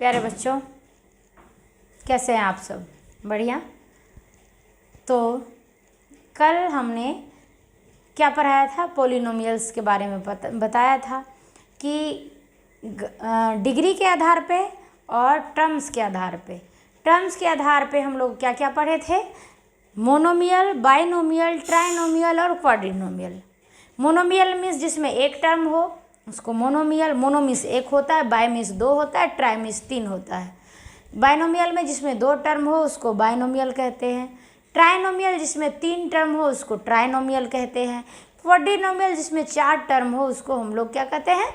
प्यारे बच्चों, कैसे हैं आप सब? बढ़िया। तो कल हमने क्या पढ़ाया था? पॉलिनोमियल्स के बारे में बताया था कि डिग्री के आधार पे और टर्म्स के आधार पे हम लोग क्या क्या पढ़े थे? मोनोमियल, बाइनोमियल, ट्राइनोमियल और क्वाड्रिनोमियल। मोनोमियल मीन्स जिसमें एक टर्म हो उसको मोनोमियल, मोनो मीन्स एक होता है, बाय मीन्स दो होता है, ट्राई मीन्स तीन होता है। बाइनोमियल में जिसमें दो टर्म हो उसको बाइनोमियल कहते हैं। ट्राइनोमियल जिसमें तीन टर्म हो उसको ट्राइनोमियल कहते हैं। क्वाड्रिनोमियल जिसमें चार टर्म हो उसको हम लोग क्या कहते हैं?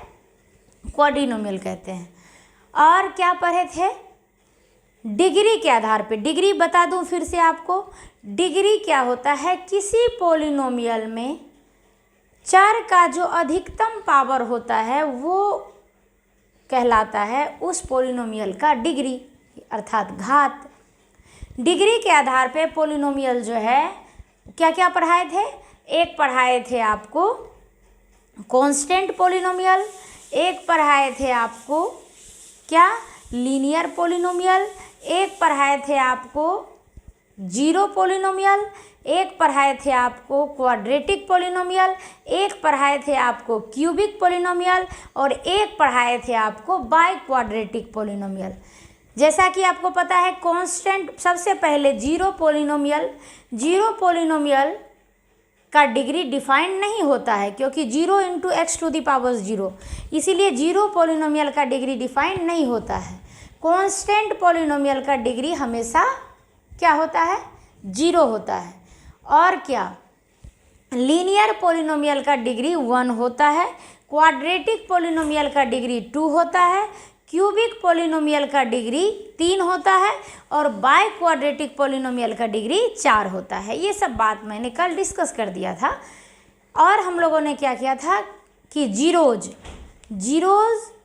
क्वाड्रिनोमियल कहते हैं। और क्या पढ़े थे? डिग्री के आधार पे। डिग्री बता दूं फिर से आपको, डिग्री क्या होता है? किसी पॉलिनोमियल में चर का जो अधिकतम पावर होता है वो कहलाता है उस पॉलिनोमियल का डिग्री, अर्थात घात। डिग्री के आधार पे पॉलिनोमियल जो है क्या क्या पढ़ाए थे? एक पढ़ाए थे आपको कांस्टेंट पॉलिनोमियल, एक पढ़ाए थे आपको क्या? लीनियर पॉलिनोमियल, एक पढ़ाए थे आपको जीरो पॉलिनोमियल, एक पढ़ाए थे आपको क्वाड्रेटिक पॉलिनोमियल, एक पढ़ाए थे आपको क्यूबिक पॉलिनोमियल और एक पढ़ाए थे आपको बाई क्वाड्रेटिक पॉलिनोमियल। जैसा कि आपको पता है कांस्टेंट, सबसे पहले जीरो पॉलिनोमियल का डिग्री डिफाइंड नहीं होता है क्योंकि 0 into X to the power 0, इसीलिए जीरो पॉलिनोमियल का डिग्री डिफाइंड नहीं होता है। कांस्टेंट पॉलिनोमियल का डिग्री हमेशा क्या होता है? 0 होता है। और क्या? लीनियर पॉलिनोमियल का डिग्री 1 होता है, क्वाड्रेटिक पॉलिनोमियल का डिग्री 2 होता है, क्यूबिक पॉलिनोमियल का डिग्री 3 होता है और बाय क्वाड्रेटिक पॉलिनोमियल का डिग्री 4 होता है। ये सब बात मैंने कल डिस्कस कर दिया था। और हम लोगों ने क्या किया था कि जीरोज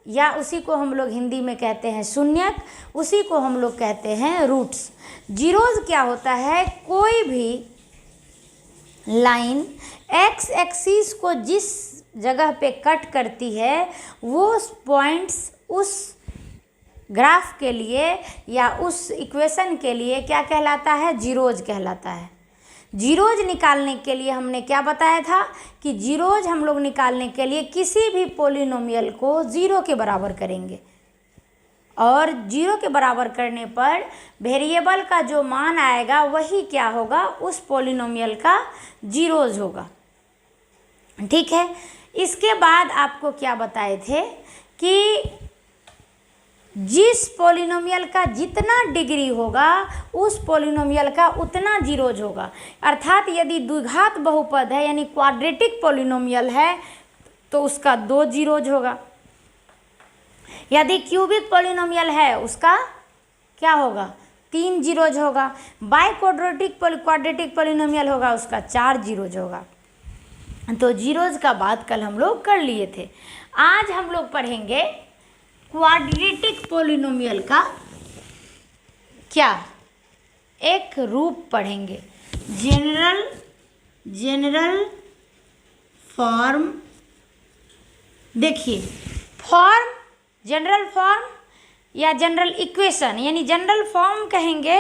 या उसी को हम लोग हिंदी में कहते हैं शून्यक, उसी को हम लोग कहते हैं रूट्स। जीरोज क्या होता है? कोई भी लाइन एक्स एक्सिस को जिस जगह पे कट करती है वो पॉइंट्स उस ग्राफ के लिए या उस इक्वेशन के लिए क्या कहलाता है? जीरोज कहलाता है। जीरोज निकालने के लिए हमने क्या बताया था कि जीरोज हम लोग निकालने के लिए किसी भी पॉलिनोमियल को 0 के बराबर करेंगे और 0 के बराबर करने पर वेरिएबल का जो मान आएगा वही क्या होगा? उस पॉलिनोमियल का जीरोज होगा। ठीक है। इसके बाद आपको क्या बताए थे कि जिस पॉलिनोमियल का जितना डिग्री होगा उस पॉलिनोमियल का उतना जीरोज होगा। अर्थात यदि द्विघात बहुपद है यानी क्वाड्रेटिक पॉलिनोमियल है तो उसका 2 जीरोज होगा। यदि क्यूबिक पॉलिनोमियल है उसका क्या होगा? 3 जीरोज होगा। बाय क्वाड्रेटिक पॉलिनोमियल होगा उसका 4 जीरोज होगा। तो जीरोज का बात कल हम लोग कर लिए थे। आज हम लोग पढ़ेंगे क्वाड्रेटिक पॉलिनोमियल का क्या एक रूप पढ़ेंगे, जनरल फॉर्म। देखिए, जनरल फॉर्म या जनरल इक्वेशन यानी जनरल फॉर्म कहेंगे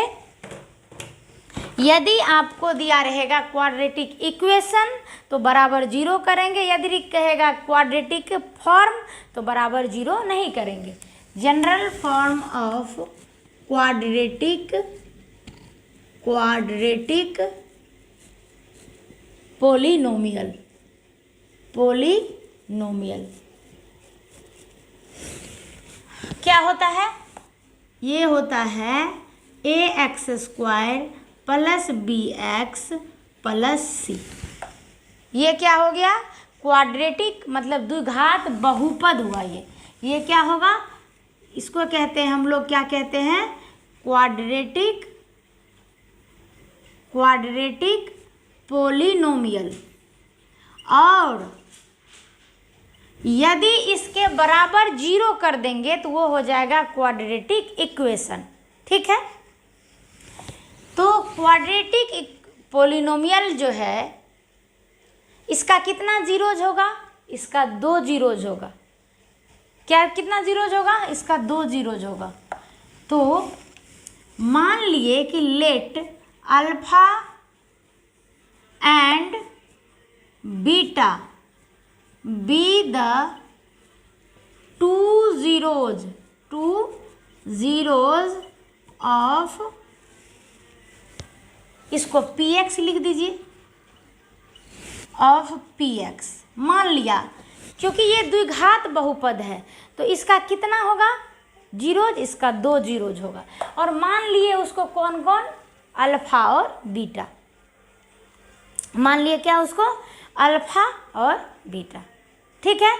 यदि आपको दिया रहेगा क्वाड्रेटिक इक्वेशन तो बराबर 0 करेंगे, यदि कहेगा क्वाड्रेटिक फॉर्म तो बराबर 0 नहीं करेंगे। General form of quadratic polynomial क्या होता है? ये होता है ax² plus bx plus c। ये क्या हो गया? क्वाड्रेटिक मतलब द्विघात बहुपद हुआ। ये क्या होगा? इसको कहते हैं हम लोग क्या कहते हैं? Quadratic polynomial. और यदि इसके बराबर 0 कर देंगे तो वो हो जाएगा क्वाड्रेटिक इक्वेशन। ठीक है। तो क्वाड्रेटिक पॉलिनोमियल जो है इसका कितना जीरोज होगा? इसका 2 जीरोज होगा। क्या कितना जीरोज होगा? इसका 2 जीरोज होगा। तो मान लिए कि let alpha and beta be the two zeros of, इसको पी एक्स लिख दीजिए, ऑफ पी एक्स। मान लिया क्योंकि ये द्विघात बहुपद है तो इसका कितना होगा, जीरोज, इसका 2 जीरोज होगा। और मान लिए उसको कौन कौन, अल्फा और बीटा। मान लिए क्या उसको, अल्फा और बीटा। ठीक है।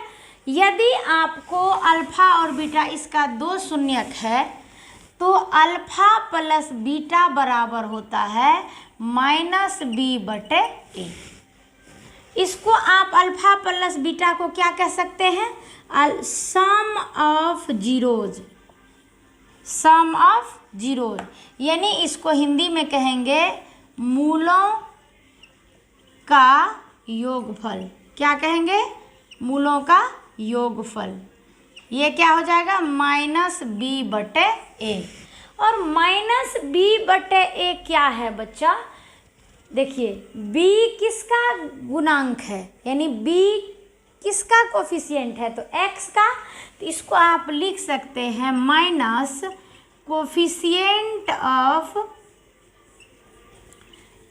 यदि आपको अल्फा और बीटा इसका 2 शून्यक है तो अल्फा प्लस बीटा बराबर होता है -b/a। इसको आप अल्फा प्लस बीटा को क्या कह सकते हैं, sum of zeros, sum of zeros, यानी इसको हिंदी में कहेंगे मूलों का योगफल। क्या कहेंगे, मूलों का योगफल। ये क्या हो जाएगा, -b/a। और -b/a क्या है बच्चा, देखिए b किसका गुणांक है, यानी b किसका कोफिशिएंट है, तो x का। तो इसको आप लिख सकते हैं minus coefficient of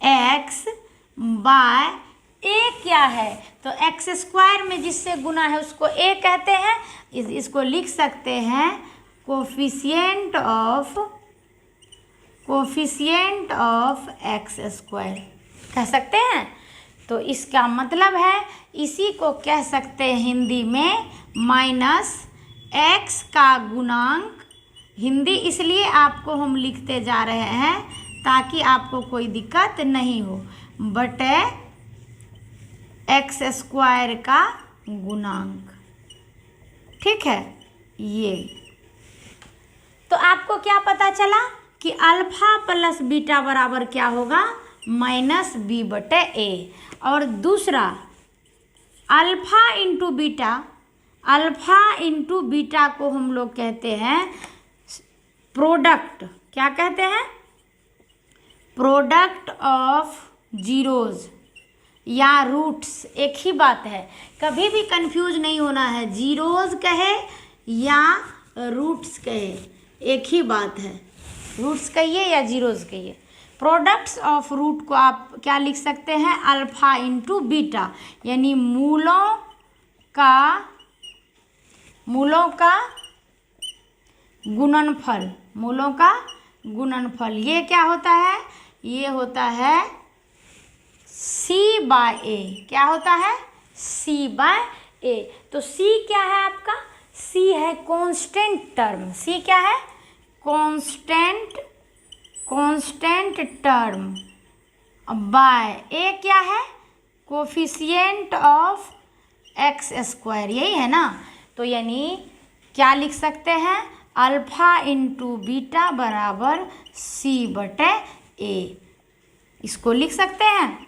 x by a क्या है, तो x² में जिससे गुना है उसको a कहते हैं। इसको लिख सकते हैं कोफिशिएंट ऑफ x² कह सकते हैं। तो इसका मतलब है इसी को कह सकते हैं हिंदी में -x का गुणांक। हिंदी इसलिए आपको हम लिखते जा रहे हैं ताकि आपको कोई दिक्कत नहीं हो, बटे x² का गुणांक। ठीक है। ये तो आपको क्या पता चला कि अल्फा प्लस बीटा बराबर क्या होगा, -b/a। और दूसरा अल्फा इंटू बीटा को हम लोग कहते हैं प्रोडक्ट। क्या कहते हैं, प्रोडक्ट ऑफ जीरोज या रूट्स, एक ही बात है, कभी भी कंफ्यूज नहीं होना है, जीरोज कहे या रूट्स कहे एक ही बात है, रूट्स कहिए या जीरोज कहिए। प्रोडक्ट्स ऑफ रूट को आप क्या लिख सकते हैं, अल्फा इंटू बीटा, यानी मूलों का गुणनफल, मूलों का गुणनफल। ये क्या होता है, ये होता है c/a। क्या होता है, c/a। तो c क्या है आपका, c है कांस्टेंट टर्म। c क्या है, कांस्टेंट टर्म, बाय a क्या है, कोफिशिएंट ऑफ x², यही है ना। तो यानी क्या लिख सकते हैं, अल्फा इंटू बीटा बराबर c/a, इसको लिख सकते हैं।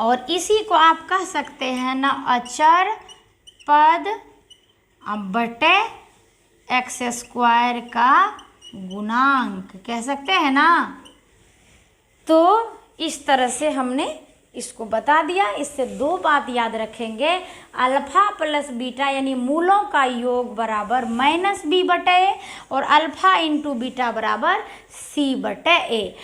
और इसी को आप कह सकते हैं ना अचर पद बटे x² का गुणांक, कह सकते हैं ना। तो इस तरह से हमने इसको बता दिया। इससे 2 बात याद रखेंगे, अल्फा प्लस बीटा यानी मूलों का योग बराबर -b/a और अल्फा इंटू बीटा बराबर c/a।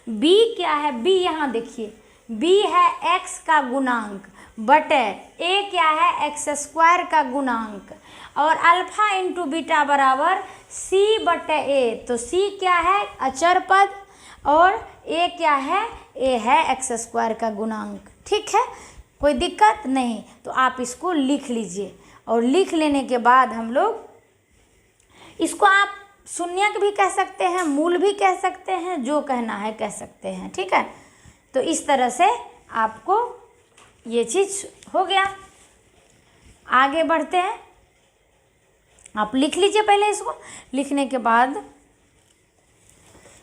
-b क्या है, b यहाँ देखिए, b है x का गुणांक बटे a क्या है, x² का गुणांक, और अल्फा इंटू बीटा बराबर c/a। तो c क्या है, अचर पद, और a क्या है, a है x² का गुणांक। ठीक है, कोई दिक्कत नहीं। तो आप इसको लिख लीजिए, और लिख लेने के बाद हम लोग इसको आप शून्यक भी कह सकते हैं, मूल भी कह सकते हैं, जो कहना है कह सकते हैं। ठीक है, तो इस तरह से आपको ये चीज़ हो गया। आगे बढ़ते हैं, आप लिख लीजिए पहले इसको। लिखने के बाद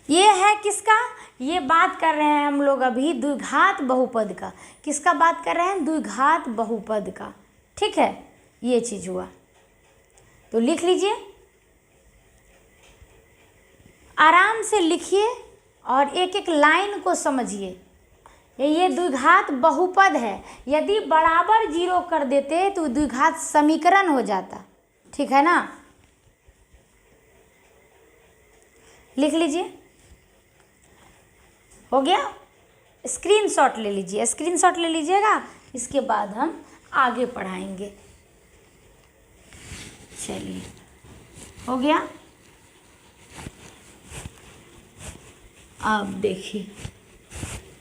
ये है किसका, ये बात कर रहे हैं हम लोग अभी द्विघात बहुपद का। किसका बात कर रहे हैं, द्विघात बहुपद का। ठीक है, ये चीज़ हुआ। तो लिख लीजिए आराम से लिखिए और एक एक लाइन को समझिए। ये द्विघात बहुपद है, यदि बराबर 0 कर देते तो द्विघात समीकरण हो जाता, ठीक है ना। लिख लीजिए, हो गया। स्क्रीनशॉट ले लीजिए, स्क्रीनशॉट ले लीजिएगा, इसके बाद हम आगे पढ़ाएंगे। चलिए, हो गया। अब देखिए,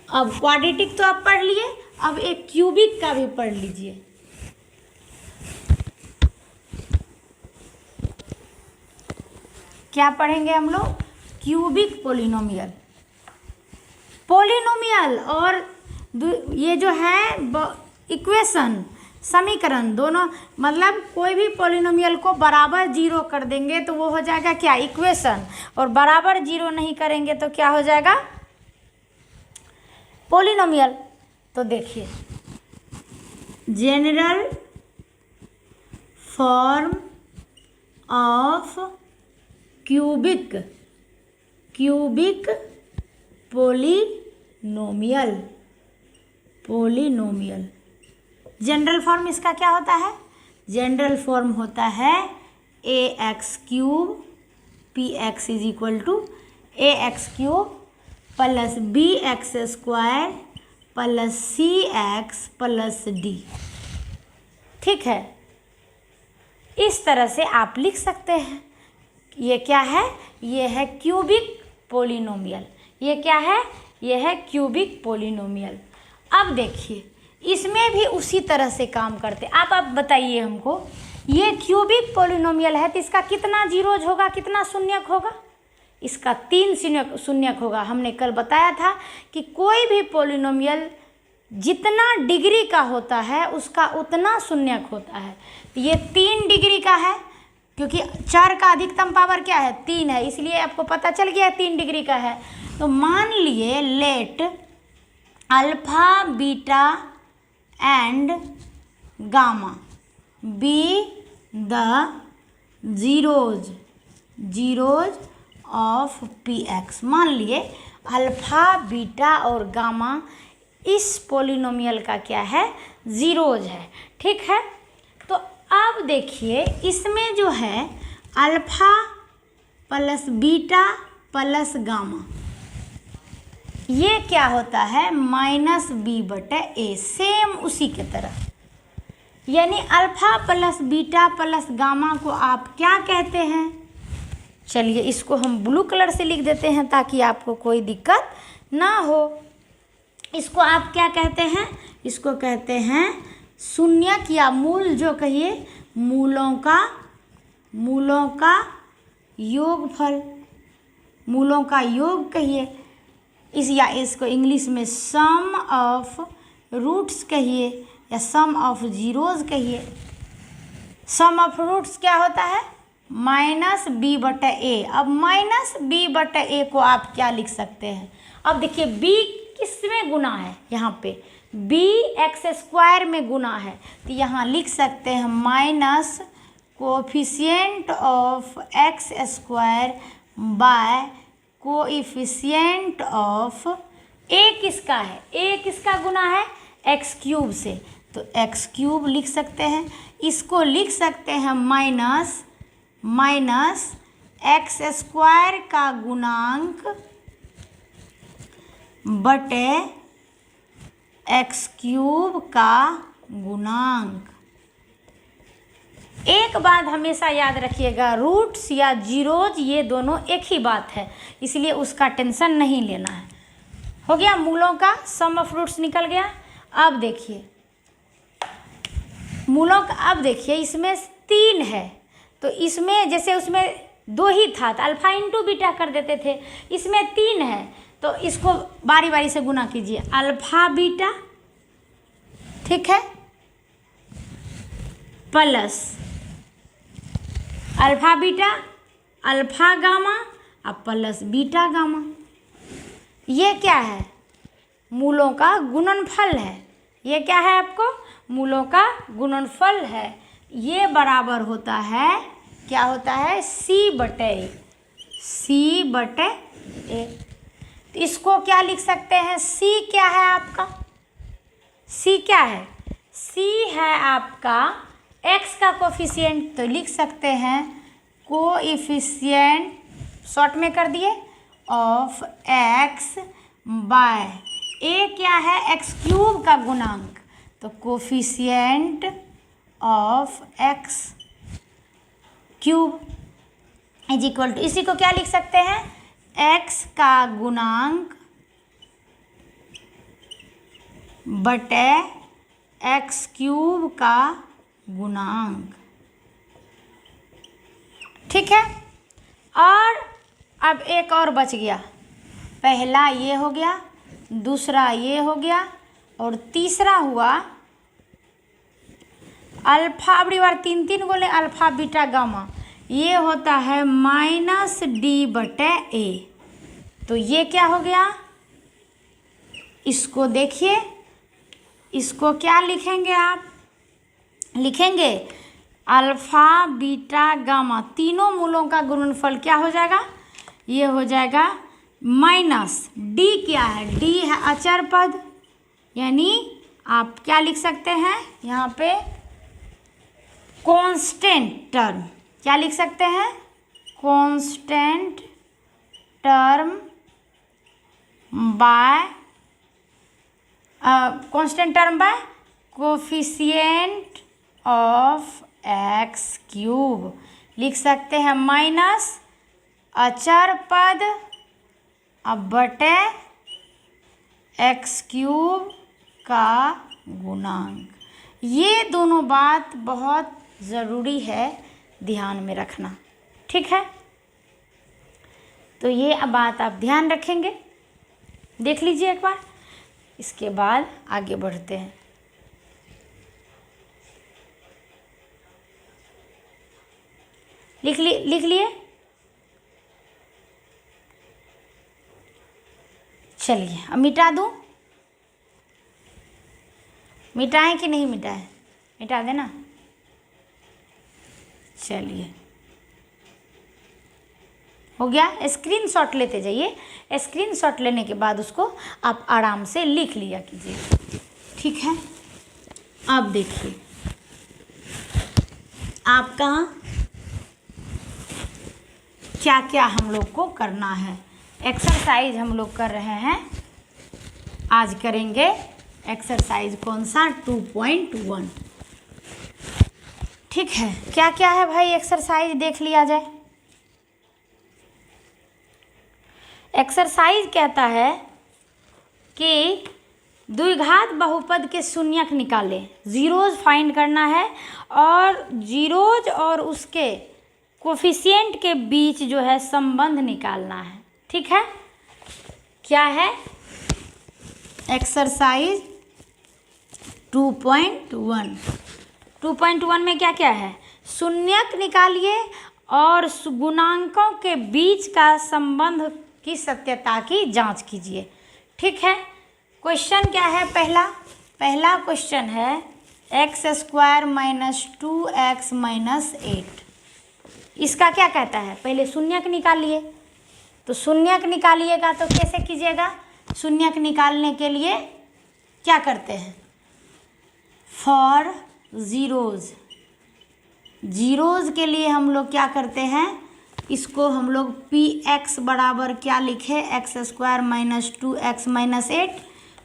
अब क्वाड्रेटिक तो आप पढ़ लिए, अब एक क्यूबिक का भी पढ़ लीजिए। क्या पढ़ेंगे हम लोग? Cubic polynomial. पोलिनोमियल और ये जो है इक्वेशन, समीकरण, दोनों, मतलब कोई भी पोलिनोमियल को बराबर 0 कर देंगे तो वो हो जाएगा क्या? इक्वेशन। और बराबर 0 नहीं करेंगे तो क्या हो जाएगा? पोलिनोमियल। तो देखिए, general form of cubic polynomial. General form इसका क्या होता है? जनरल फॉर्म होता है ax³ px is equal to ax³ plus bx² plus cx plus d। ठीक है, इस तरह से आप लिख सकते हैं। ये क्या है? ये है क्यूबिक पोलिनोमियल। ये क्या है? ये है क्यूबिक पोलिनोमियल। अब देखिए, इसमें भी उसी तरह से काम करते। आप बताइए हमको, ये क्यूबिक पोलिनोमियल है तो इसका कितना जीरोज होगा, कितना शून्यक होगा? इसका 3 शून्यक होगा। हमने कल बताया था कि कोई भी पोलिनोमियल जितना डिग्री का होता है उसका उतना शून्यक होता है। तो ये 3 डिग्री का है, क्योंकि चर का अधिकतम पावर क्या है? 3 है, इसलिए आपको पता चल गया 3 डिग्री का है। तो मान लिए let alpha, beta and gamma be the zeros of px। मान लिए अल्फा, बीटा और गामा इस पोलिनोमियल का क्या है? जीरोज है। ठीक है, तो अब देखिए, इसमें जो है alpha plus beta plus gamma, ये क्या होता है? -b/a, सेम उसी के तरह। यानी alpha plus beta plus gamma को आप क्या कहते हैं? चलिए, इसको हम ब्लू कलर से लिख देते हैं ताकि आपको कोई दिक्कत ना हो। इसको आप क्या कहते हैं? इसको कहते हैं शून्यक या मूल, जो कहिए मूलों का योगफल, मूलों का योग कहिए इसको इंग्लिश में सम ऑफ रूट्स कहिए या सम ऑफ जीरोज कहिए। सम ऑफ रूट्स क्या होता है? -b/a। अब -b/a को आप क्या लिख सकते हैं? अब देखिए, b किस में गुना है? यहाँ पे b x² में गुना है, तो यहाँ लिख सकते हैं minus coefficient of x² by coefficient of a। किसका है? a किसका गुना है? x³ से, तो x³ लिख सकते हैं। इसको लिख सकते हैं माइनस x² का गुणांक बटे x³ का गुणांक। एक बात हमेशा याद रखिएगा, रूट्स या जीरोज ये दोनों एक ही बात है, इसलिए उसका टेंशन नहीं लेना है। हो गया, मूलों का सम ऑफ रूट्स निकल गया। अब देखिए मूलों का, अब देखिए इसमें 3 है, तो इसमें जैसे उसमें 2 ही था तो अल्फा इंटू बीटा कर देते थे, इसमें 3 है तो इसको बारी बारी से गुना कीजिए। अल्फा बीटा, ठीक है, plus alpha beta, alpha gamma और प्लस बीटा गामा। ये क्या है? मूलों का गुणनफल है। ये क्या है आपको? मूलों का गुणनफल है। ये बराबर होता है, क्या होता है? c/a। सी बटे ए। तो इसको क्या लिख सकते हैं, सी क्या है आपका, सी क्या है, सी है आपका एक्स का कोफिशिएंट। तो लिख सकते हैं कोएफिशिएंट, शॉर्ट में कर दिए, ऑफ एक्स बाय ए क्या है, एक्स क्यूब का गुणांक। तो coefficient of X cube is equal to, इसी को क्या लिख सकते हैं, एक्स का गुणांक बटे एक्स क्यूब का गुणांक। ठीक है। और अब एक और बच गया, पहला ये हो गया, दूसरा ये हो गया, और तीसरा हुआ अल्फा। अब बार तीन तीन बोले, अल्फा बीटा गामा, ये होता है माइनस डी बटे ए। तो ये क्या हो गया, इसको देखिए, इसको क्या लिखेंगे आप, लिखेंगे अल्फा बीटा गामा, तीनों मूलों का गुणनफल क्या हो जाएगा, ये हो जाएगा माइनस डी। क्या है, डी है अचर पद, यानी आप क्या लिख सकते हैं यहाँ पे, कांस्टेंट टर्म। क्या लिख सकते हैं, constant term by coefficient of X cube. लिख सकते हैं माइनस अचर पद अब बटे एक्स क्यूब का गुणांक। ये दोनों बात बहुत ज़रूरी है ध्यान में रखना। ठीक है, तो ये अब बात आप ध्यान रखेंगे, देख लीजिए एक बार, इसके बाद आगे बढ़ते हैं। लिख लिए, चलिए अब मिटा दूं, मिटाएं कि नहीं मिटाएं, मिटा देना। चलिए हो गया, स्क्रीनशॉट लेते जाइए, स्क्रीनशॉट लेने के बाद उसको आप आराम से लिख लिया कीजिए। ठीक है, अब देखिए आपका क्या क्या हम लोग को करना है। एक्सरसाइज हम लोग कर रहे हैं, आज करेंगे एक्सरसाइज कौन सा, 2.1। ठीक है, क्या क्या है भाई एक्सरसाइज, देख लिया जाए। एक्सरसाइज कहता है कि द्विघात बहुपद के शून्यक निकालें, जीरोज फाइंड करना है, और जीरोज और उसके कोफिशिएंट के बीच जो है संबंध निकालना है। ठीक है, क्या है एक्सरसाइज 2.1। 2.1 में क्या क्या है, शून्यक निकालिए और गुणांकों के बीच का संबंध की सत्यता की जांच कीजिए। ठीक है, क्वेश्चन क्या है, पहला क्वेश्चन है x square minus 2x minus 8। इसका क्या कहता है, पहले शून्यक निकालिए। तो शून्यक निकालिएगा तो कैसे कीजिएगा, शून्यक निकालने के लिए क्या करते हैं, फॉर जीरोज के लिए हम लोग क्या करते हैं, इसको हम लोग पी एक्स बराबर क्या लिखे, x square minus 2x minus 8।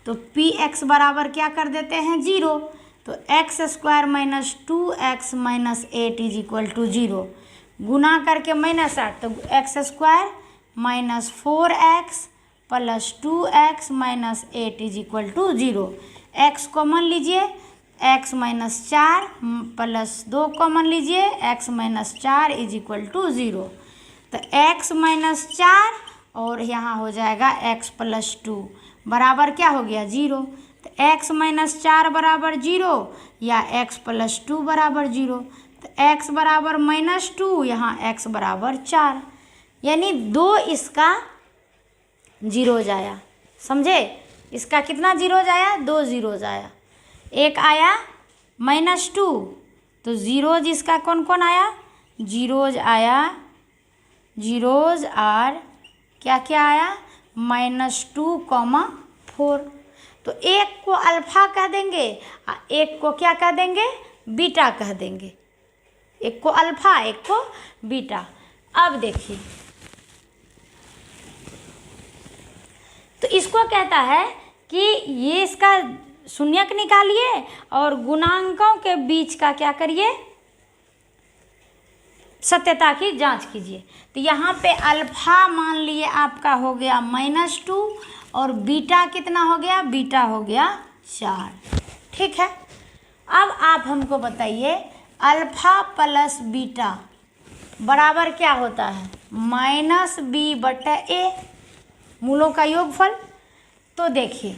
तो पी एक्स बराबर क्या कर देते हैं, 0। तो x square minus 2x minus 8 is equal to 0। गुना करके माइनस 8, तो x square minus 4x plus 2x minus 8 is equal to 0। X common लीजिए, x माइनस 4 प्लस 2 कॉमन लीजिए, x minus 4 is equal to 0। तो x माइनस 4 और यहाँ हो जाएगा x प्लस 2 बराबर क्या हो गया, 0। तो x माइनस 4 बराबर 0 या x प्लस 2 बराबर 0। तो x बराबर माइनस 2, यहाँ x बराबर 4, यानी 2 इसका जीरोज आया। समझे, इसका कितना जीरोज आया, 2 जीरोज आया। एक आया माइनस 2, तो जीरोज इसका कौन कौन आया, जीरोज आया जीरोज आर क्या क्या आया, -2, 4। तो एक को अल्फा कह देंगे और एक को क्या कह देंगे, बीटा कह देंगे। एक को अल्फा एक को बीटा। अब देखिए, तो इसको कहता है कि ये इसका शून्यक निकालिए और गुणांकों के बीच का क्या करिए, सत्यता की जांच कीजिए। तो यहाँ पे अल्फा मान लिए आपका हो गया -2 और बीटा कितना हो गया, बीटा हो गया 4। ठीक है। अब आप हमको बताइए अल्फा प्लस बीटा बराबर क्या होता है, -b/a, मूलों का योगफल। तो देखिए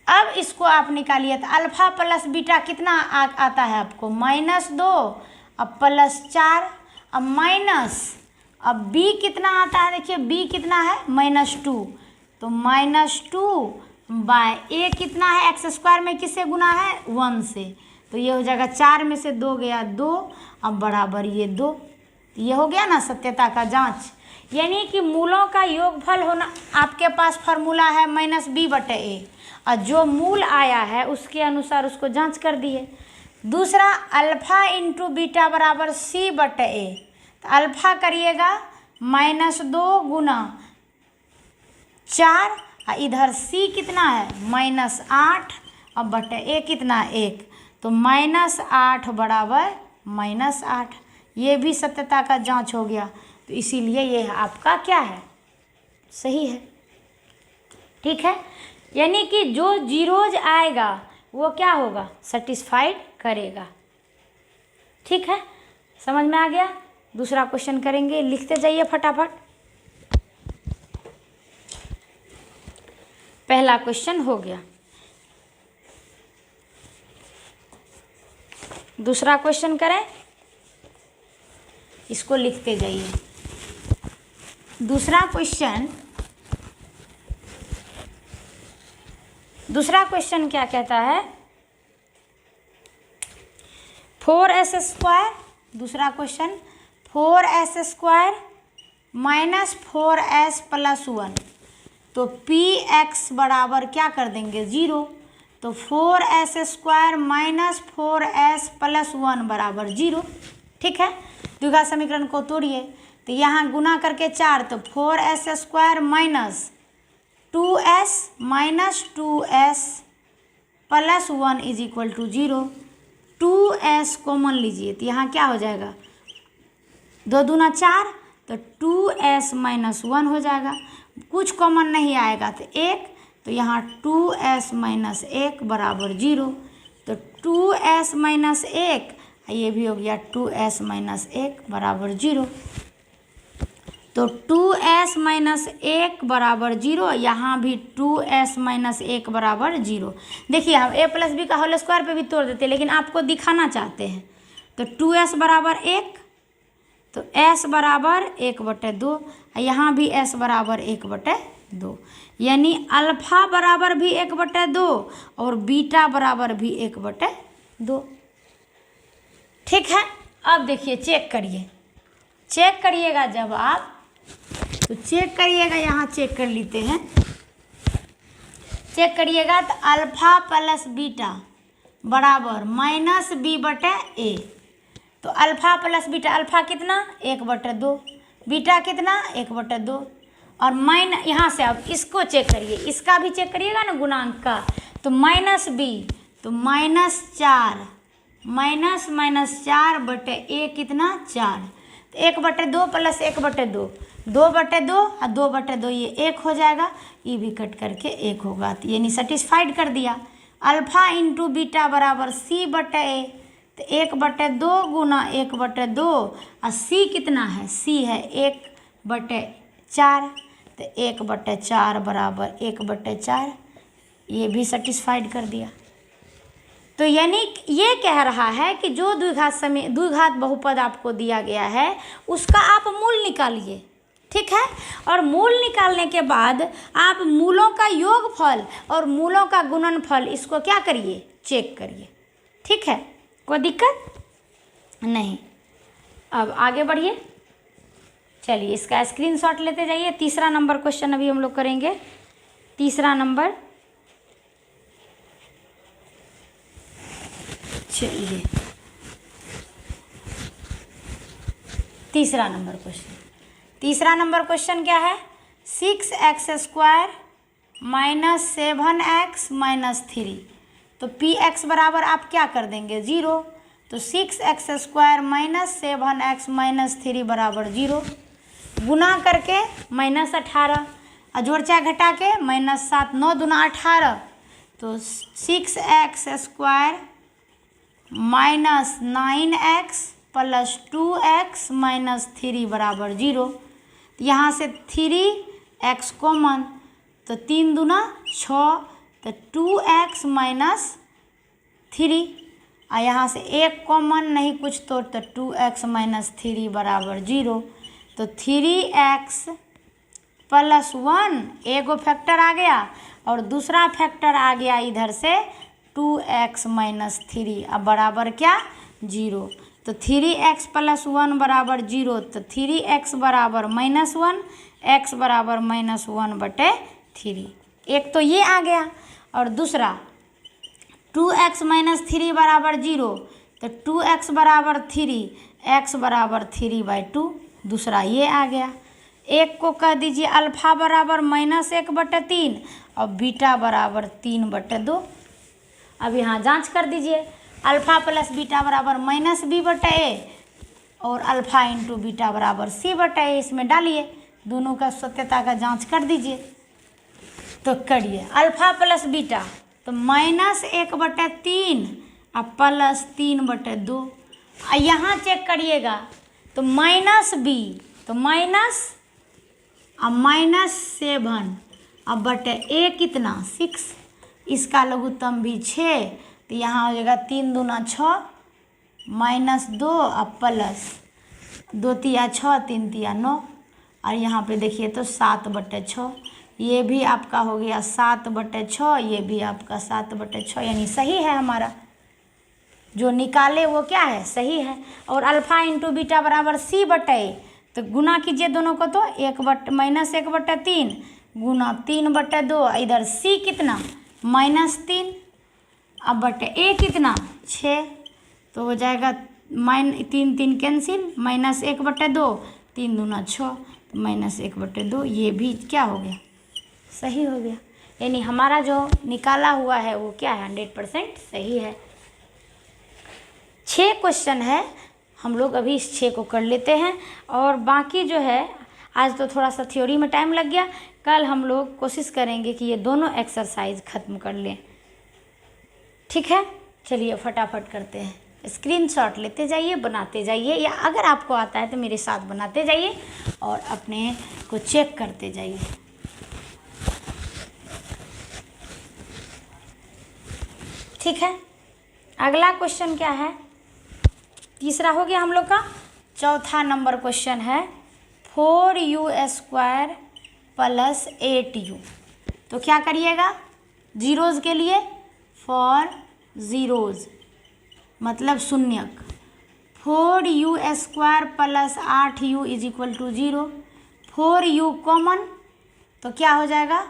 अब इसको आप निकालिए तो अल्फा प्लस बीटा कितना आता है आपको, -2 अब +4 अब माइनस, अब b कितना आता है, देखिए b कितना है -2, तो -2/a कितना है, x² में किससे गुना है, 1 से, तो ये हो जाएगा 4 में से 2 गया 2, अब बराबर ये 2। ये हो गया ना सत्यता का जांच, यानी कि मूलों का योगफल होना। आपके पास फार्मूला है -b/a और जो मूल आया है उसके अनुसार उसको जांच कर दिए। दूसरा अल्फा इंटू बीटा बराबर c/a, तो अल्फा करिएगा -2 गुना 4 और इधर c कितना है -8 और बटे a कितना 1, तो -8 बराबर -8। ये भी सत्यता का जांच हो गया, तो इसीलिए ये आपका क्या है, सही है। ठीक है, यानी कि जो जीरोज आएगा वो क्या होगा, सेटिस्फाइड करेगा। ठीक है, समझ में आ गया। दूसरा क्वेश्चन करेंगे, लिखते जाइए फटाफट। पहला क्वेश्चन हो गया, दूसरा क्वेश्चन करें, इसको लिखते जाइए। दूसरा क्वेश्चन क्या कहता है, 4s², दूसरा क्वेश्चन 4s² -4s + 1, तो px बराबर क्या कर देंगे 0, तो 4s² -4s + 1 बराबर 0। ठीक है, द्विघात समीकरण को तोड़िए, तो यहाँ गुना करके 4, तो 4s² -2s + 1 = 0। 2s कॉमन लीजिए, तो यहाँ क्या हो जाएगा, 2 दूना 4, तो 2s - 1 हो जाएगा। कुछ कॉमन नहीं आएगा तो 1, तो यहाँ 2s - 1 बराबर 0, तो 2s - 1, ये भी हो गया 2s - 1 बराबर 0, तो 2s - 1 बराबर 0, यहाँ भी 2s - 1 बराबर 0। देखिए हम a + b का होल स्क्वायर पे भी तोड़ देते हैं, लेकिन आपको दिखाना चाहते हैं। तो 2s बराबर 1, तो s बराबर 1/2, यहाँ भी s बराबर 1/2, यानी अल्फा बराबर भी 1/2 और बीटा बराबर भी 1/2। ठीक है, अब देखिए चेक करिएगा जब आप, तो चेक करिएगा, यहाँ चेक कर लेते हैं। चेक करिएगा तो अल्फा प्लस बीटा बराबर -b/a, तो अल्फा प्लस बीटा, अल्फा कितना 1/2, बीटा कितना 1/2, और यहाँ से अब इसको चेक करिए, इसका भी चेक करिएगा ना गुणांक का, तो -b, तो -4 -4/a कितना 4, तो 1/2 + 1/2, 2/2 और 2/2 ये 1 हो जाएगा, ये भी कट करके 1 होगा, तो यानी सेटिस्फाइड कर दिया। अल्फा इंटू बीटा बराबर c/a, तो 1/2 गुना 1/2 और c कितना है, c है 1/4, तो 1/4 बराबर 1/4, ये भी कर दिया। तो यानी ये कह रहा है कि जो द्विघात बहुपद आपको दिया गया है उसका आप मूल निकालिए। ठीक है, और मूल निकालने के बाद आप मूलों का योगफल और मूलों का गुणनफल इसको क्या करिए, चेक करिए। ठीक है, कोई दिक्कत नहीं। अब आगे बढ़िए, चलिए इसका स्क्रीनशॉट लेते जाइए। तीसरा नंबर क्वेश्चन अभी हम लोग करेंगे। तीसरा नंबर, चलिए तीसरा नंबर क्वेश्चन। तीसरा नंबर क्वेश्चन क्या है? 6x² minus 7x minus 3। तो px बराबर आप क्या कर देंगे? 0। तो 6x² माइनस 7x माइनस 3 बराबर 0। गुना करके -18 और जोड़ चाहे घटा के -7, 9 दूना 18। तो 6x² minus 9x plus 2x minus 3 बराबर 0। यहाँ से 3x कॉमन, तो 3 दूना 6, तो 2x माइनस 3। और यहाँ से 1 कॉमन नहीं कुछ तो 2x माइनस 3 बराबर 0। तो 3x प्लस 1 एगो फैक्टर आ गया और दूसरा फैक्टर आ गया इधर से 2x माइनस 3। अब बराबर क्या? 0। तो 3x प्लस 1 बराबर 0। तो 3x बराबर -1, x बराबर -1/3। एक तो ये आ गया और दूसरा 2x माइनस 3 बराबर 0। तो 2x बराबर 3, x बराबर 3/2। दूसरा ये आ गया। एक को कह दीजिए अल्फा बराबर -1/3 और बीटा बराबर 3/2। अब यहाँ जांच कर दीजिए। अल्फा प्लस बीटा बराबर -b/a और अल्फा इंटू बीटा बराबर c/a। इसमें डालिए, दोनों का सत्यता का जांच कर दीजिए। तो करिए अल्फा प्लस बीटा, तो -1/3 और प्लस 3/2। और यहाँ चेक करिएगा तो -b, तो माइनस और -7 अब बटे a कितना? 6। इसका लघुत्तम भी 6। तो यहाँ हो जाएगा 3 दूना 6 -2 और प्लस 2 तिया 6, 3 तिया 9। और यहाँ पे देखिए तो 7/6। ये भी आपका हो गया 7/6, ये भी आपका 7/6, यानी सही है। हमारा जो निकाले वो क्या है? सही है। और अल्फा इंटू बीटा बराबर c/a, तो गुना कीजिए दोनों को। तो -1/3 गुना 3/2, इधर c कितना? -3 अब बटे a कितना? 6। तो हो जाएगा 3 3 कैंसिल, -1/2, 3 दूना 6, तो -1/2। ये भी क्या हो गया? सही हो गया। यानी हमारा जो निकाला हुआ है वो क्या है? 100% सही है। 6 क्वेश्चन है, हम लोग अभी इस 6 को कर लेते हैं। और बाकी जो है आज तो थोड़ा सा थ्योरी में टाइम लग गया, कल हम लोग कोशिश करेंगे कि ये दोनों एक्सरसाइज ख़त्म कर लें। ठीक है, चलिए फटाफट करते हैं। स्क्रीनशॉट लेते जाइए, बनाते जाइए, या अगर आपको आता है तो मेरे साथ बनाते जाइए और अपने को चेक करते जाइए। ठीक है, अगला क्वेश्चन क्या है? तीसरा हो गया हम लोग का। चौथा नंबर क्वेश्चन है 4u² प्लस 8u। तो क्या करिएगा? जीरोज़ के लिए फॉर ज़ीरोज़ मतलब शून्यक। 4u² plus 8u is equal to 0। 4u common, तो क्या हो जाएगा?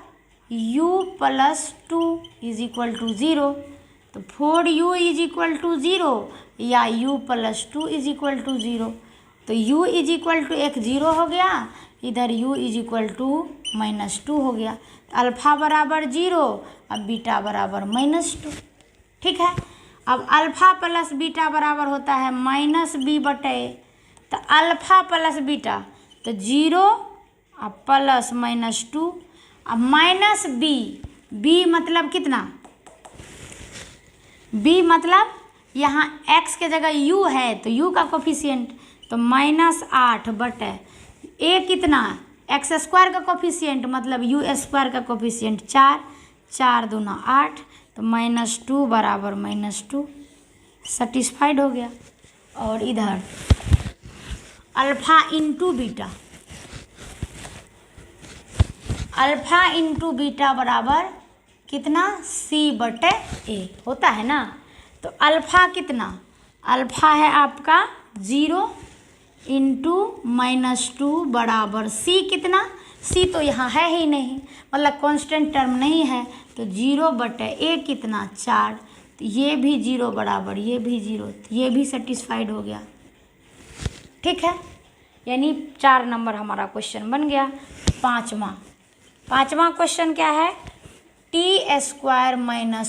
u plus 2 is equal to 0। तो 4u इज इक्वल टू 0 या u plus 2 is equal to 0। तो u इज इक्वल टू एक 0 हो गया, इधर u इज इक्वल टू -2 हो गया। तो अल्फ़ा बराबर 0 अब बीटा बराबर -2। ठीक है, अब अल्फ़ा प्लस बीटा बराबर होता है -b/a। तो अल्फ़ा प्लस बीटा तो 0 और प्लस -2। अब -b मतलब कितना? b मतलब यहाँ x के जगह u है तो u का कोफिशिएंट, तो -8/a कितना? x² का कोफिशिएंट मतलब u² का कोफिशिएंट 4, 4 दूना 8, तो -2 बराबर -2। सेटिस्फाइड हो गया। और इधर alpha into beta, alpha into beta बराबर कितना? c/a होता है ना। तो अल्फ़ा कितना? अल्फ़ा है आपका 0, इंटू -2 बराबर सी कितना, सी तो यहाँ है ही नहीं, मतलब कांस्टेंट टर्म नहीं है, तो 0/a कितना 4, तो ये भी 0 बराबर ये भी 0, तो ये भी सेटिस्फाइड हो गया। ठीक है, यानी 4 नंबर हमारा क्वेश्चन बन गया। पाँचवा क्वेश्चन क्या है, t²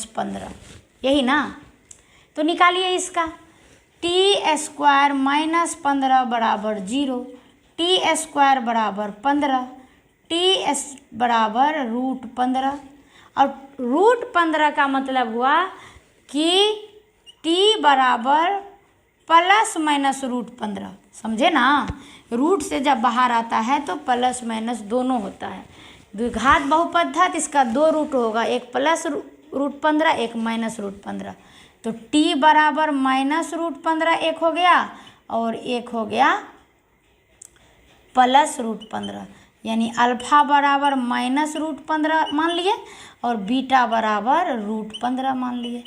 - 15, यही ना, तो निकालिए इसका। t² - 15 बराबर 0, t² बराबर 15, t बराबर √15, और √15 का मतलब हुआ कि t बराबर +- समझे ना, रूट से जब बाहर आता है तो +- दोनों होता है। द्विघात बहुपद था तो इसका 2 रूट होगा, एक +√15 एक -√15, तो t बराबर -√15 एक हो गया और एक हो गया +√15, यानी अल्फा बराबर -√15 मान लिए और बीटा बराबर √15 मान लिए।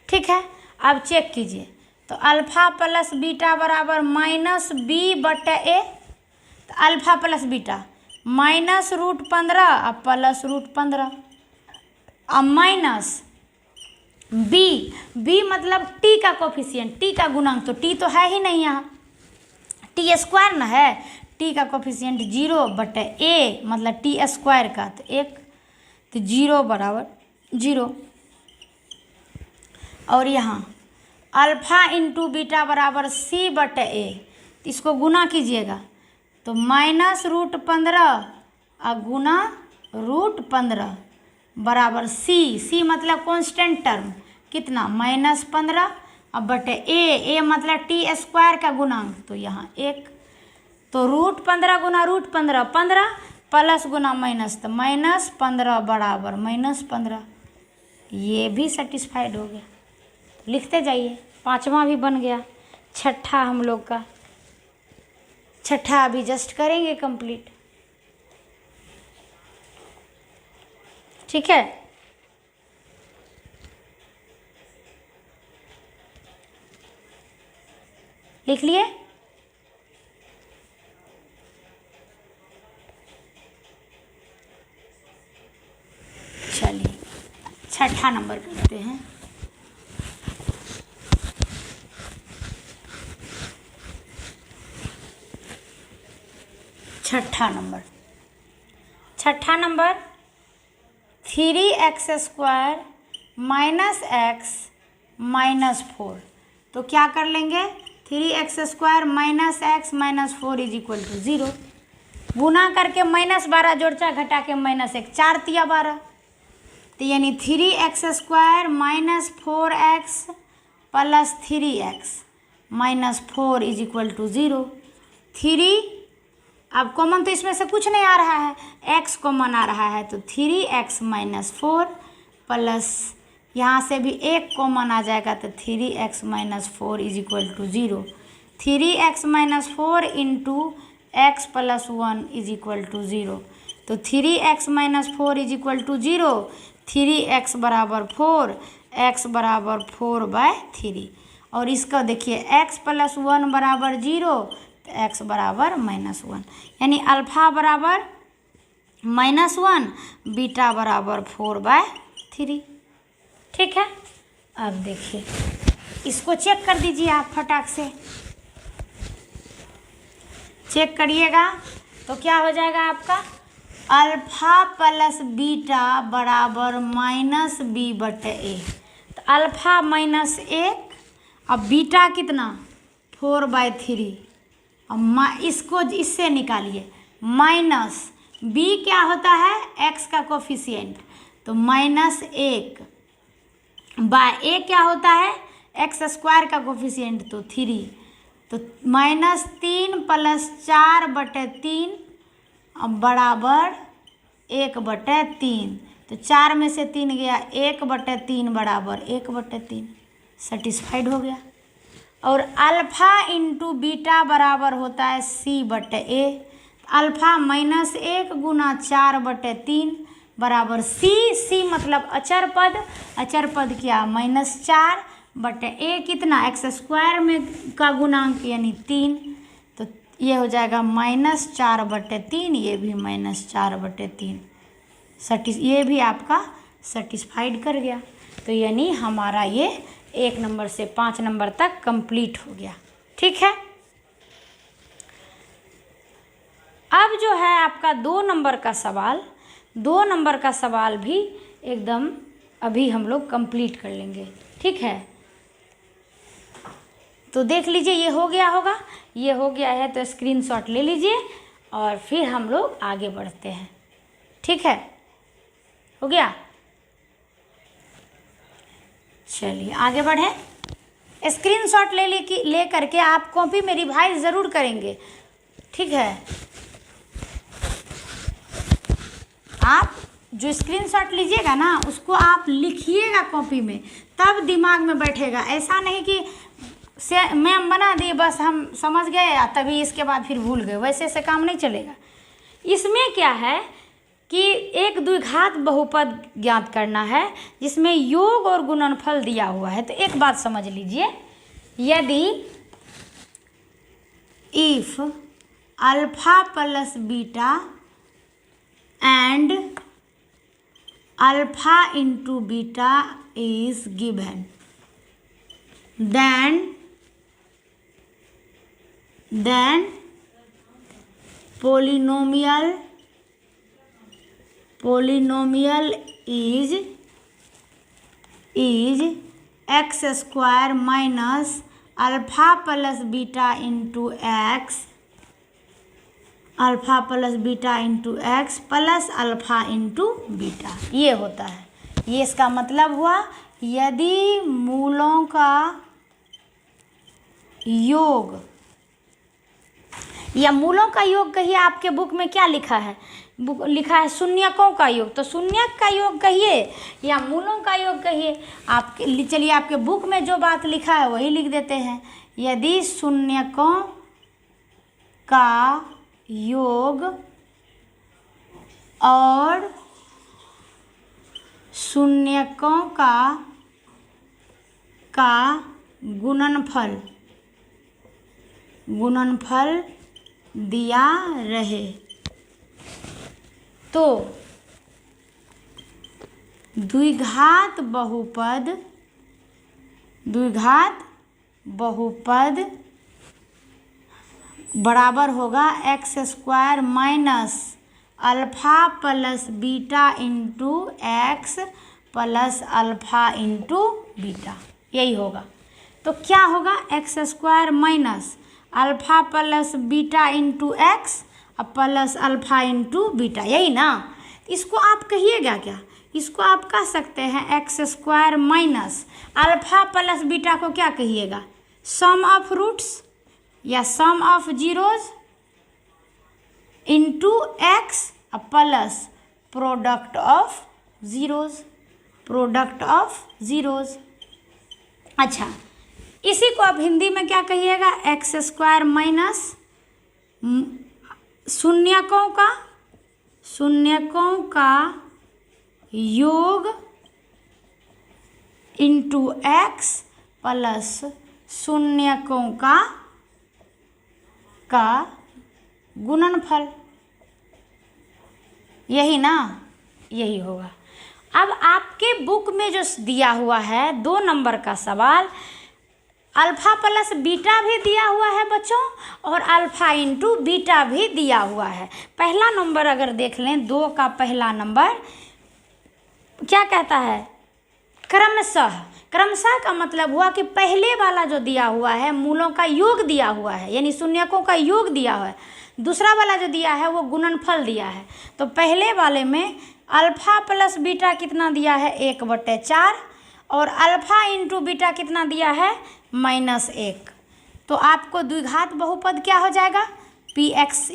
ठीक है, अब चेक कीजिए, तो अल्फा प्लस बीटा बराबर -b/a, तो अल्फा प्लस बीटा -√15 और +√15 और माइनस b मतलब t का कोफिशिएंट, t का गुणांक, तो t तो है ही नहीं यहाँ, t² ना है, t का कोफिशिएंट 0/a मतलब t² का, तो 1, तो 0 बराबर 0, और यहाँ अल्फा इंटू बीटा बराबर c/a, इसको गुना कीजिएगा, तो -√15 और गुना √15 बराबर c मतलब कांस्टेंट टर्म कितना -15 और बटे a मतलब t² का गुणांक, तो यहाँ 1, तो √15 गुना √15 15 प्लस गुना माइनस, तो -15 बराबर -15, ये भी सेटिस्फाइड हो गया। लिखते जाइए, 5वां भी बन गया। छठा हम लोग का, छठा अभी जस्ट करेंगे कंप्लीट। ठीक है, लिख लिए। चलिए छठा नंबर करते हैं। छठा नंबर 3x² - x - 4, तो क्या कर लेंगे, 3x² - x - 4 = 0, गुना करके -12 जोड़चा घटा के -1 4 तिया 12, तो यानी 3x² - 4x + 3x - 4 = 0। 3 अब कॉमन तो इसमें से कुछ नहीं आ रहा है, x कॉमन आ रहा है, तो 3x - 4 प्लस यहाँ से भी 1 कॉमन आ जाएगा, तो 3x - 4 = 0। 3x - 4 इंटू x + 1 = 0, तो 3x - 4 = 0, 3x बराबर 4, x बराबर 4/3, और इसका देखिए x + 1 बराबर 0, तो x बराबर -1, यानी अल्फा बराबर -1, बीटा बराबर 4/3। ठीक है, अब देखिए इसको चेक कर दीजिए आप, फटाक से चेक करिएगा, तो क्या हो जाएगा आपका, अल्फा प्लस बीटा बराबर -b/a, तो अल्फा -1 और बीटा कितना 4/3, और इसको इससे निकालिए, माइनस b क्या होता है, x का कोफिशिएंट, तो -1 बाय a क्या होता है, x² का कोफिशिएंट, तो 3, तो -3 + 4/3 बराबर 1/3, तो 4 में से 3 गया, 1/3 बराबर 1/3, सेटिस्फाइड हो गया। और अल्फा इंटू बीटा बराबर होता है c/a, अल्फा -1 गुना 4/3 बराबर c मतलब अचर पद क्या -4/a कितना x² में का गुणांक यानी 3, ये हो जाएगा -4/3, ये भी -4/3। ये भी आपका सेटिस्फाइड कर गया। तो यानी हमारा ये 1 नंबर से 5 नंबर तक कंप्लीट हो गया। ठीक है। अब जो है आपका 2 नंबर का सवाल, 2 नंबर का सवाल भी एकदम अभी हम लोग कंप्लीट कर लेंगे। ठीक है। तो देख लीजिए, ये हो गया होगा, ये हो गया है तो स्क्रीनशॉट ले लीजिए और फिर हम लोग आगे बढ़ते हैं। ठीक है, हो गया। चलिए आगे बढ़ें। स्क्रीनशॉट ले करके आप कॉपी में रिवाइज ज़रूर करेंगे। ठीक है, आप जो स्क्रीनशॉट लीजिएगा ना उसको आप लिखिएगा कॉपी में, तब दिमाग में बैठेगा। ऐसा नहीं कि मैम बना दी बस हम समझ गए तभी इसके बाद फिर भूल गए, वैसे से काम नहीं चलेगा। इसमें क्या है कि एक द्विघात बहुपद ज्ञात करना है जिसमें योग और गुणनफल दिया हुआ है। तो एक बात समझ लीजिए, यदि if alpha plus beta and alpha into beta is given, then polynomial is x square minus alpha plus beta into x, alpha plus beta into x plus alpha into beta, ये होता है। ये इसका मतलब हुआ, यदि मूलों का योग या मूलों का योग कहिए, आपके बुक में क्या लिखा है? लिखा है शून्यकों का योग, तो शून्यक का योग कहिए या मूलों का योग कहिए। आप चलिए आपके बुक में जो बात लिखा है वही लिख देते हैं। यदि शून्यकों का योग और शून्यकों का गुणनफल दिया रहे तो द्विघात बहुपद बराबर होगा x square minus alpha plus beta into x plus alpha into beta, यही होगा। तो क्या होगा? X square minus alpha plus beta into x plus alpha into beta, यही ना। इसको आप कहिएगा क्या? इसको आप कह सकते हैं x square minus alpha plus beta को क्या कहिएगा? सम ऑफ रूट्स या sum of zeros into x plus product of zeros. अच्छा, इसी को आप हिंदी में क्या कहिएगा? एक्स स्क्वायर माइनस शून्यकों का योग इंटू एक्स प्लस शून्यकों का गुणनफल, यही ना, यही होगा। अब आपके बुक में जो दिया हुआ है 2 नंबर का सवाल, अल्फ़ा प्लस बीटा भी दिया हुआ है बच्चों और अल्फ़ा इंटू बीटा भी दिया हुआ है। पहला नंबर अगर देख लें, 2 का पहला नंबर क्या कहता है? क्रमशः का मतलब हुआ कि पहले वाला जो दिया हुआ है मूलों का योग दिया हुआ है, यानी शून्यकों का योग दिया हुआ है। दूसरा वाला जो दिया है वो गुणनफल दिया है। तो पहले वाले में अल्फ़ा प्लस बीटा कितना दिया है? 1/4 और अल्फ़ा इंटू बीटा कितना दिया है? -1। तो आपको द्विघात बहुपद क्या हो जाएगा? Px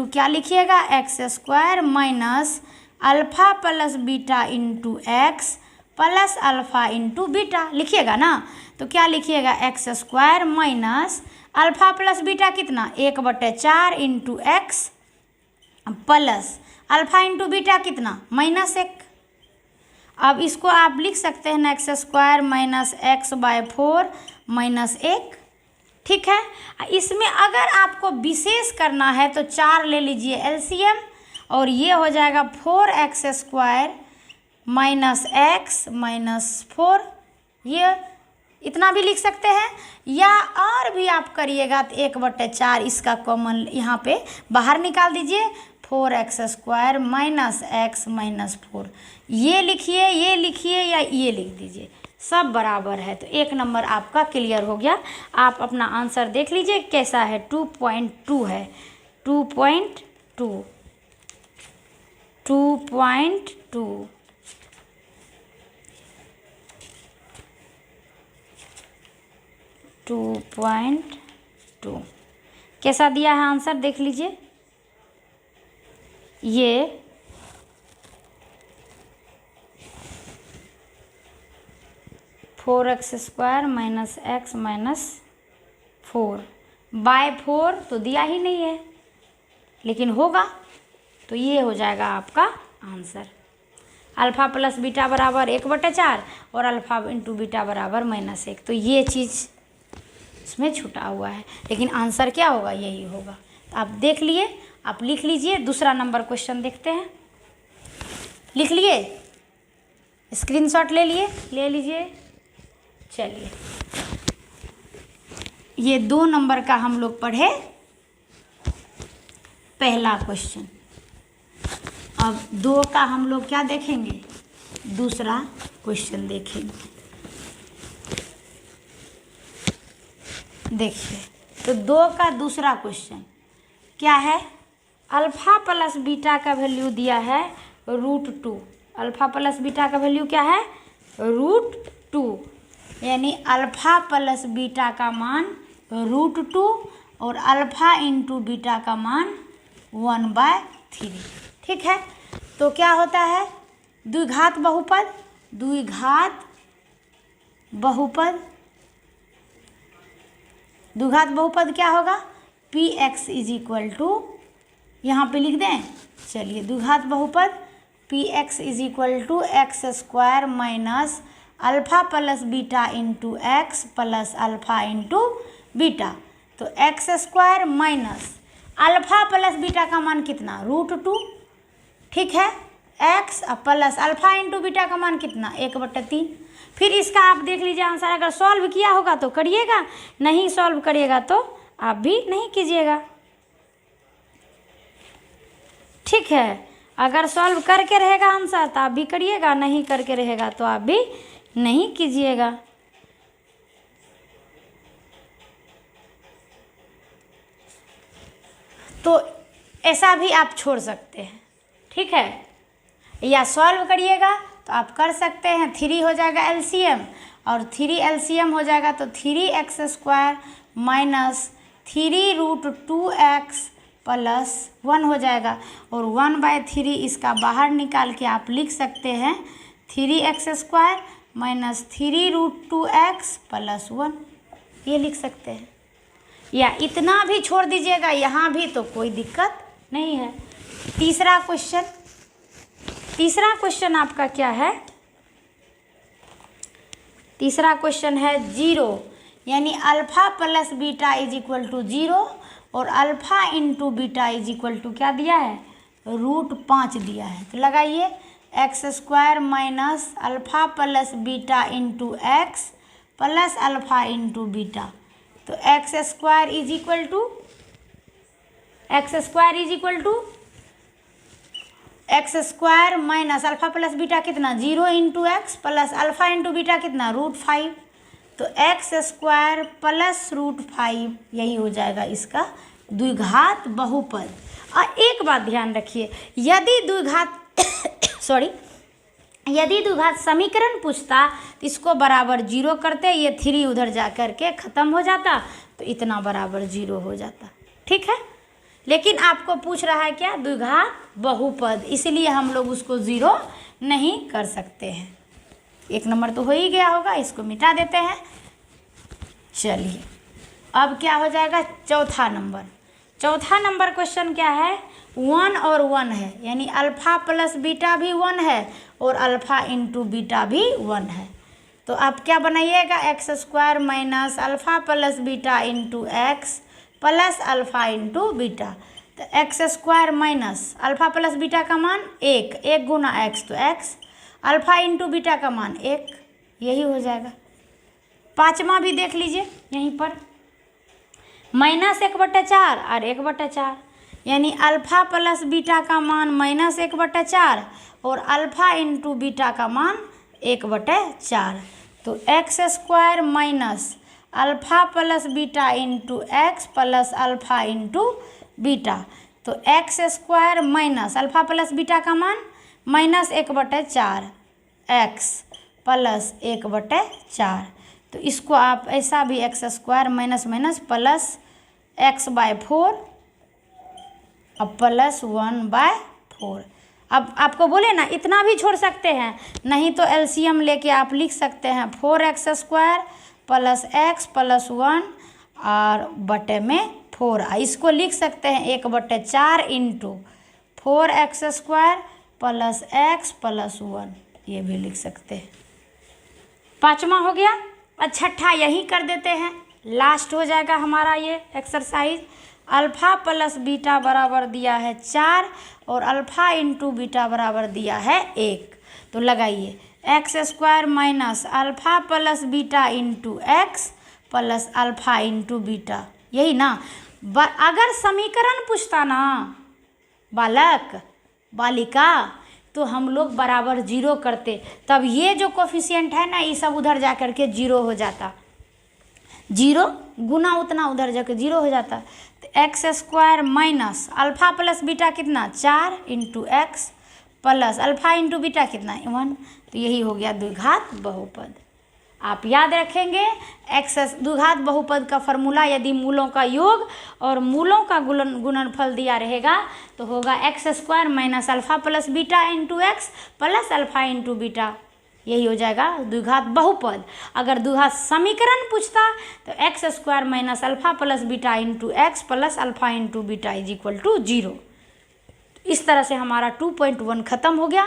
= क्या लिखिएगा? X square minus alpha plus beta into x plus alpha into beta लिखिएगा ना। तो क्या लिखिएगा? X square minus alpha plus beta कितना? 1/4 into x plus alpha into beta कितना? -1। अब इसको आप लिख सकते हैं ना, एक्स स्क्वायर माइनस x/4 -1 ठीक है। इसमें अगर आपको विशेष करना है तो 4 ले लीजिए एलसीएम, और ये हो जाएगा 4x² माइनस x माइनस 4, ये इतना भी लिख सकते हैं। या और भी आप करिएगा तो 1/4 इसका कॉमन यहाँ पे बाहर निकाल दीजिए, 4x² माइनस x माइनस 4, ये लिखिए, ये लिखिए या ये लिख दीजिए, सब बराबर है। तो 1 नंबर आपका क्लियर हो गया। आप अपना आंसर देख लीजिए कैसा है, 2.2 है, 2.2, 2.2। कैसा दिया है आंसर देख लीजिए। ये 4x² माइनस x माइनस 4/4 तो दिया ही नहीं है, लेकिन होगा तो ये हो जाएगा आपका आंसर। अल्फ़ा प्लस बीटा बराबर 1/4 और अल्फ़ा इंटू बीटा बराबर -1, तो ये चीज़ इसमें छुटा हुआ है, लेकिन आंसर क्या होगा, यही होगा। तो आप देख लिए, आप लिख लीजिए। दूसरा नंबर क्वेश्चन देखते हैं। लिख लिए, स्क्रीनशॉट ले लिए, ले लीजिए। चलिए, ये 2 नंबर का हम लोग पढ़े पहला क्वेश्चन। अब 2 का हम लोग क्या देखेंगे, दूसरा क्वेश्चन देखेंगे। देखिए, तो 2 का दूसरा क्वेश्चन क्या है, अल्फ़ा प्लस बीटा का वैल्यू दिया है √2। अल्फ़ा प्लस बीटा का वैल्यू क्या है, √2, यानी अल्फ़ा प्लस बीटा का मान √2 और अल्फ़ा इंटू बीटा का मान 1/3। ठीक है, तो क्या होता है, द्विघात बहुपद, द्विघात बहुपद, द्विघात बहुपद क्या होगा, px = यहाँ पे लिख दें। चलिए, द्विघात बहुपद px = x² minus alpha plus beta into x plus alpha into beta. तो x² minus alpha plus beta का मान कितना, √2, ठीक है, x plus alpha into beta का मान कितना, 1/3। फिर इसका आप देख लीजिए आंसर, अगर सॉल्व किया होगा तो करिएगा, नहीं सॉल्व करिएगा तो आप भी नहीं कीजिएगा। ठीक है, अगर सॉल्व करके रहेगा आंसर तो आप भी करिएगा, नहीं करके रहेगा तो आप भी नहीं कीजिएगा। तो ऐसा भी आप छोड़ सकते हैं, ठीक है, या सॉल्व करिएगा तो आप कर सकते हैं। 3 हो जाएगा एलसीएम, और 3 एलसीएम हो जाएगा तो 3x² माइनस 3√2x प्लस 1 हो जाएगा, और 1/3 इसका बाहर निकाल के आप लिख सकते हैं 3x² माइनस 3√2x प्लस 1, ये लिख सकते हैं। या इतना भी छोड़ दीजिएगा, यहाँ भी तो कोई दिक्कत नहीं है। तीसरा क्वेश्चन आपका क्या है, तीसरा क्वेश्चन है 0, यानी अल्फ़ा प्लस बीटा = 0 और अल्फ़ा इंटू बीटा = क्या दिया है, √5 दिया है। तो लगाइए, x² minus alpha plus beta into x plus alpha into beta. तो x² minus alpha plus beta कितना, 0 into x plus alpha into beta कितना, √5। तो x² प्लस √5, यही हो जाएगा इसका द्विघात बहुपद। और एक बात ध्यान रखिए, यदि द्विघात यदि द्विघात समीकरण पूछता तो इसको बराबर 0 करते, ये 3 उधर जा कर के ख़त्म हो जाता, तो इतना बराबर 0 हो जाता। ठीक है, लेकिन आपको पूछ रहा है क्या, द्विघात बहुपद, इसलिए हम लोग उसको 0 नहीं कर सकते हैं। 1 नंबर तो हो ही गया होगा, इसको मिटा देते हैं। चलिए, अब क्या हो जाएगा, चौथा नंबर क्वेश्चन क्या है, 1 और 1 है, यानी अल्फ़ा प्लस बीटा भी 1 है और अल्फ़ा इंटू बीटा भी 1 है। तो तो आप क्या बनाइएगा, x square minus alpha plus beta into x plus alpha into beta. तो x square minus alpha plus beta का मान 1, 1 गुना एक्स तो एक्स, अल्फ़ा इंटू बीटा का मान 1, यही हो जाएगा। पाँचवा भी देख लीजिए यहीं पर, -1/4 और 1/4, यानी अल्फ़ा प्लस बीटा का मान -1/4 और अल्फ़ा इंटू बीटा का मान 1/4। तो x square minus alpha plus beta into x plus alpha into beta. तो x square minus alpha plus beta का मान -1/4 एक्स प्लस 1/4। तो इसको आप ऐसा भी x square minus minus plus x/4 अब प्लस 1/4। अब आपको बोले ना इतना भी छोड़ सकते हैं, नहीं तो एलसीएम लेके आप लिख सकते हैं 4x square plus x plus 1 और बटे में 4। इसको लिख सकते हैं 1/4 into 4x square plus x plus 1, ये भी लिख सकते हैं। पाँचवा हो गया। और छठा यही कर देते हैं, लास्ट हो जाएगा हमारा ये एक्सरसाइज। अल्फ़ा प्लस बीटा बराबर दिया है 4 और अल्फ़ा इंटू बीटा बराबर दिया है 1। तो लगाइए x square minus alpha plus beta into x plus alpha into beta, यही ना। अगर समीकरण पूछता ना बालक बालिका तो हम लोग बराबर 0 करते, तब ये जो कोफिशिएंट है ना ये सब उधर जा कर के 0 हो जाता, 0 गुना उतना उधर जाकर 0 हो जाता। तो x square minus alpha plus beta कितना 4 into x plus alpha into beta कितना 1। तो यही हो गया द्विघात बहुपद। आप याद रखेंगे एक्स द्विघात बहुपद का फॉर्मूला, यदि मूलों का योग और मूलों का गुणनफल दिया रहेगा तो होगा x square minus alpha plus beta into x plus alpha into beta, यही हो जाएगा द्विघात बहुपद। अगर द्विघात समीकरण पूछता तो x square minus alpha plus beta into x plus alpha into beta is equal to 0। इस तरह से हमारा 2.1 ख़त्म हो गया।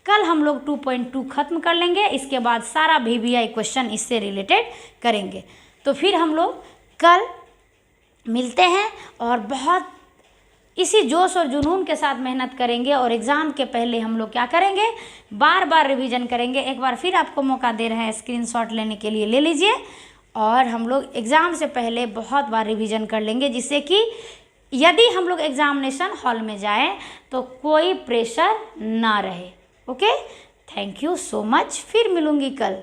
कल हम लोग 2.2 ख़त्म कर लेंगे, इसके बाद सारा VBI क्वेश्चन इससे रिलेटेड करेंगे। तो फिर हम लोग कल मिलते हैं और बहुत इसी जोश और जुनून के साथ मेहनत करेंगे और एग्ज़ाम के पहले हम लोग क्या करेंगे, बार बार रिवीजन करेंगे। एक बार फिर आपको मौका दे रहे हैं स्क्रीनशॉट लेने के लिए, ले लीजिए। और हम लोग एग्ज़ाम से पहले बहुत बार रिवीजन कर लेंगे, जिससे कि यदि हम लोग एग्ज़ामिनेशन हॉल में जाएं तो कोई प्रेशर ना रहे। Okay, thank you so much. फिर मिलूँगी कल।